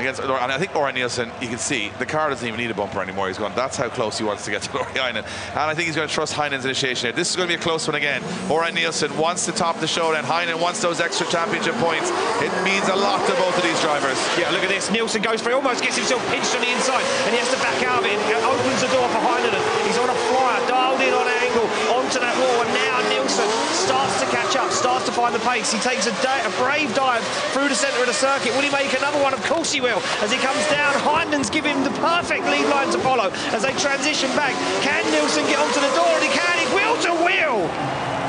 against, and I think Orjan Nilsen, you can see, the car doesn't even need a bumper anymore. He's going, that's how close he wants to get to Lauri Heinonen. And I think he's going to trust Heinenen's initiation here. This is going to be a close one again. Orjan Nilsen wants to top the showdown. Heinonen wants those extra championship points. It means a lot to both of these drivers. Yeah, look at this. Nilsen goes for it, almost gets himself pinched on the inside, and he has to back out of it. It opens the door for Heinonen. He's on a flyer, dialed in on angle, onto that wall, and now Nilsen starts to catch up, starts to find the pace. He takes a brave dive through the centre of the circuit. Will he make another one? Of course he will. As he comes down, Heinenen's giving him the perfect lead line to follow as they transition back. Can Nilsen get onto the door? And he can. He's wheel to wheel.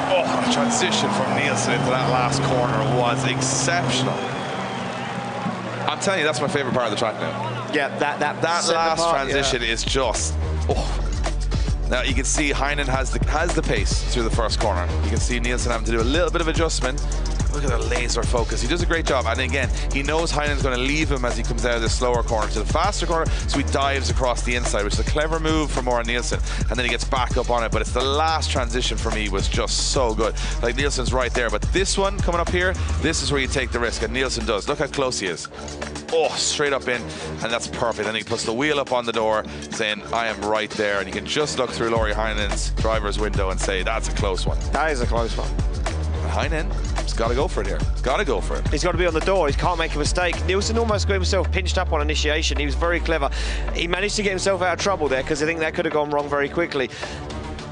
Oh, the transition from Nilsen into that last corner was exceptional. I'm telling you, that's my favourite part of the track now. Yeah, that last transition is just... Oh. Now you can see Heinonen has the pace through the first corner. You can see Nilsen having to do a little bit of adjustment. Look at the laser focus. He does a great job. And again, he knows Heinenen's going to leave him as he comes out of the slower corner to the faster corner. So he dives across the inside, which is a clever move from Orjan Nilsen. And then he gets back up on it. But it's the last transition for me was just so good. Like Nilsen's right there. But this one coming up here, this is where you take the risk. And Nilsen does. Look how close he is. Oh, straight up in, and that's perfect. And he puts the wheel up on the door, saying, I am right there. And you can just look through Lauri Heinenen's driver's window and say, that's a close one. That is a close one. But Heinonen, got to go for it here. Got to go for it. He's got to be on the door. He can't make a mistake. Nilsen almost got himself pinched up on initiation. He was very clever. He managed to get himself out of trouble there because I think that could have gone wrong very quickly.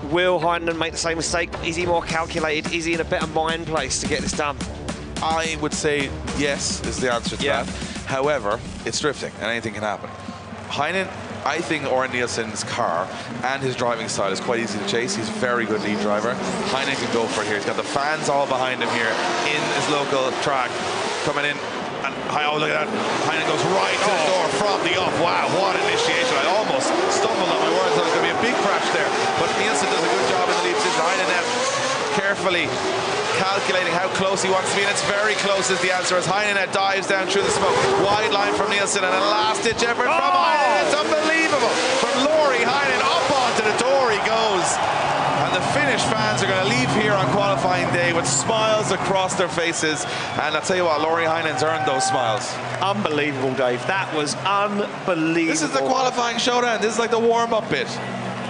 Will Heinonen make the same mistake? Is he more calculated? Is he in a better mind place to get this done? I would say yes is the answer to that. However, it's drifting and anything can happen. Heinonen, I think Orjan Nilsen's car and his driving style is quite easy to chase. He's a very good lead driver. Heinonen can go for it here. He's got the fans all behind him here in his local track coming in. And oh, look at that. Heinonen goes right to the door from the off. Wow, what initiation. I almost stumbled on my words. There was going to be a big crash there. But Nilsen does a good job in the lead position. Heinonen carefully calculating how close he wants to be, and it's very close is the answer as Heinonen dives down through the smoke. Wide line from Nilsen and a last-ditch effort from Heinonen. It's unbelievable. From Lauri Heinonen up onto the door he goes. And the Finnish fans are going to leave here on qualifying day with smiles across their faces. And I'll tell you what, Lauri Heinenen's earned those smiles. Unbelievable, Dave. That was unbelievable. This is the qualifying showdown. This is like the warm-up bit.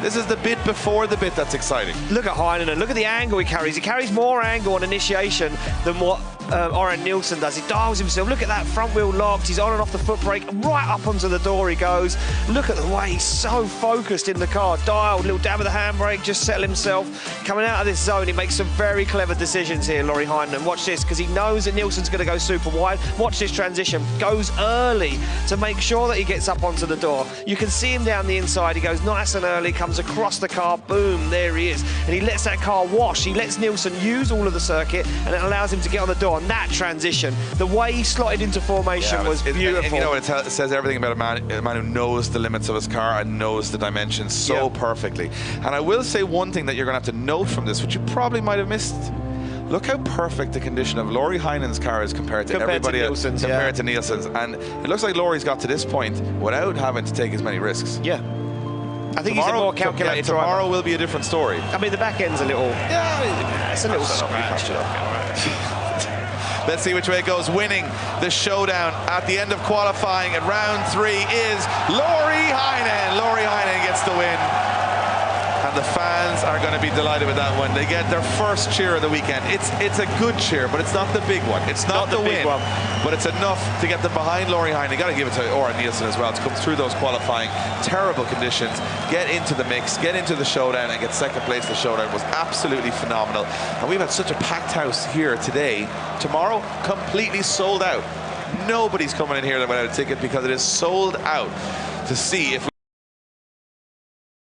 This is the bit before the bit that's exciting. Look at Heinonen. Look at the angle he carries. He carries more angle on initiation than what Orjan Nilsen does. He dials himself. Look at that front wheel locked. He's on and off the foot brake. Right up onto the door he goes. Look at the way he's so focused in the car. Dialed, little dab of the handbrake, just settle himself. Coming out of this zone, he makes some very clever decisions here, Lauri Heinonen. Watch this, because he knows that Nilsen's going to go super wide. Watch this transition. Goes early to make sure that he gets up onto the door. You can see him down the inside. He goes nice and early, comes across the car, boom, there he is. And he lets that car wash. He lets Nilsen use all of the circuit, and it allows him to get on the door. And that transition, the way he slotted into formation was beautiful. And you know what, it says everything about a man who knows the limits of his car and knows the dimensions so perfectly. And I will say one thing that you're going to have to note from this, which you probably might have missed. Look how perfect the condition of Lauri Heinenen's car is compared to everybody else, compared to Nilsen's. And it looks like Lauri's got to this point without having to take as many risks. Yeah. I think he's a more calculated driver. Tomorrow will be a different story. I mean, the back end's a little... Yeah, it's a little scratched. Let's see which way it goes. Winning the showdown at the end of qualifying at round 3 is Lauri Heinonen. Lauri Heinonen gets the win. And the fans are going to be delighted with that one. They get their first cheer of the weekend. It's a good cheer, but it's not the big one. It's not the win, but it's enough to get them behind Lauri Heinonen. Got to give it to Orjan Nilsen as well to come through those qualifying terrible conditions, get into the mix, get into the showdown, and get second place. The showdown was absolutely phenomenal. And we've had such a packed house here today. Tomorrow, completely sold out. Nobody's coming in here without a ticket because it is sold out to see if